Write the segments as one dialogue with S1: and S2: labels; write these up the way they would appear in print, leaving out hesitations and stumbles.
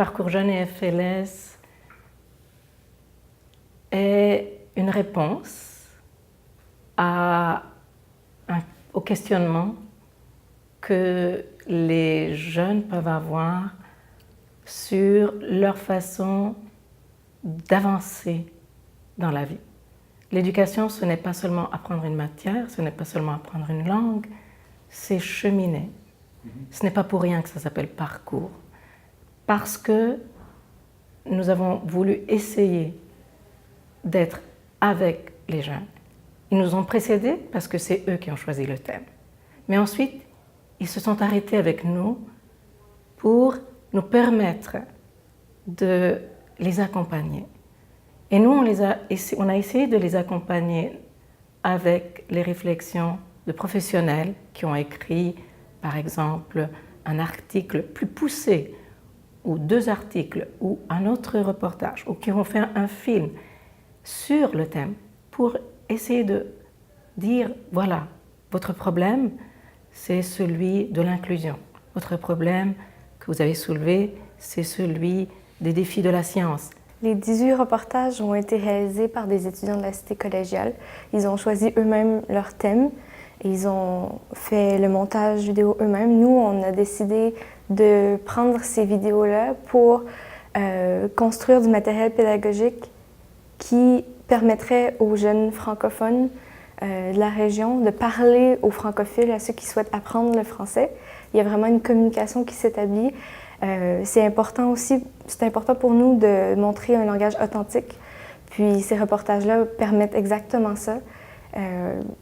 S1: Parcours Jeunes et FLS est une réponse au questionnement que les jeunes peuvent avoir sur leur façon d'avancer dans la vie. L'éducation, ce n'est pas seulement apprendre une matière, ce n'est pas seulement apprendre une langue, c'est cheminer. Ce n'est pas pour rien que ça s'appelle parcours. Parce que nous avons voulu essayer d'être avec les jeunes. Ils nous ont précédés parce que c'est eux qui ont choisi le thème. Mais ensuite, ils se sont arrêtés avec nous pour nous permettre de les accompagner. Et nous, on a essayé de les accompagner avec les réflexions de professionnels qui ont écrit, par exemple, un article plus poussé, ou 2 articles, ou un autre reportage, ou qui ont fait un film sur le thème, pour essayer de dire, voilà, votre problème, c'est celui de l'inclusion. Votre problème que vous avez soulevé, c'est celui des défis de la science.
S2: Les 18 reportages ont été réalisés par des étudiants de la cité collégiale. Ils ont choisi eux-mêmes leur thème et ils ont fait le montage vidéo eux-mêmes. Nous, on a décidé de prendre ces vidéos-là pour construire du matériel pédagogique qui permettrait aux jeunes francophones de la région de parler aux francophiles, à ceux qui souhaitent apprendre le français. Il y a vraiment une communication qui s'établit. C'est important pour nous de montrer un langage authentique. Puis ces reportages-là permettent exactement ça.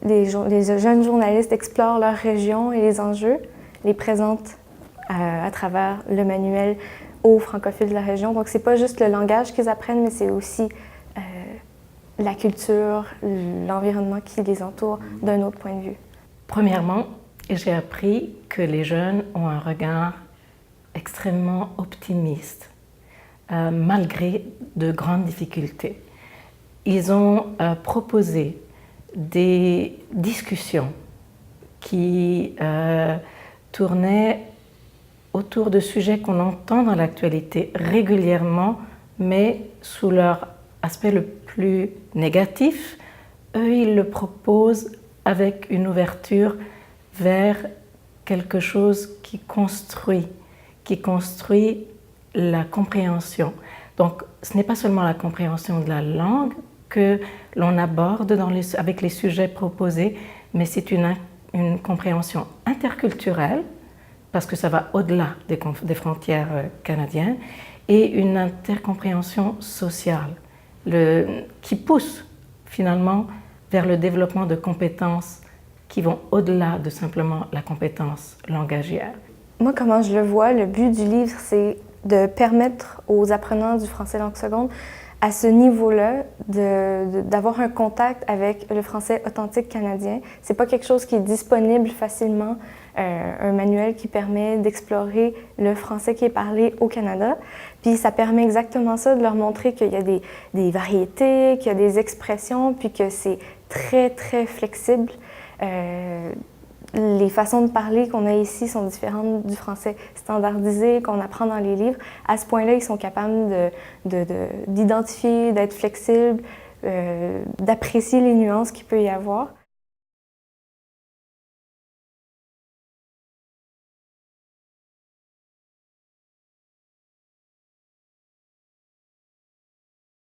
S2: Les jeunes journalistes explorent leur région et les enjeux, les présentent à travers le manuel aux francophiles de la région. Donc c'est pas juste le langage qu'ils apprennent, mais c'est aussi la culture, l'environnement qui les entoure d'un autre point de vue.
S1: Premièrement, j'ai appris que les jeunes ont un regard extrêmement optimiste, malgré de grandes difficultés. Ils ont proposé des discussions qui tournaient autour de sujets qu'on entend dans l'actualité régulièrement, mais sous leur aspect le plus négatif. Eux, ils le proposent avec une ouverture vers quelque chose qui construit la compréhension. Donc, ce n'est pas seulement la compréhension de la langue que l'on aborde avec les sujets proposés, mais c'est une compréhension interculturelle, parce que ça va au-delà des frontières canadiennes, et une intercompréhension sociale qui pousse finalement vers le développement de compétences qui vont au-delà de simplement la compétence langagière.
S2: Moi, comment je le vois, le but du livre, c'est de permettre aux apprenants du français langue seconde, à ce niveau-là, d'avoir un contact avec le français authentique canadien. C'est pas quelque chose qui est disponible facilement, un manuel qui permet d'explorer le français qui est parlé au Canada. Puis ça permet exactement ça, de leur montrer qu'il y a des variétés, qu'il y a des expressions, puis que c'est très, très flexible. Les façons de parler qu'on a ici sont différentes du français standardisé qu'on apprend dans les livres. À ce point-là, ils sont capables d'identifier, d'être flexibles, d'apprécier les nuances qu'il peut y avoir.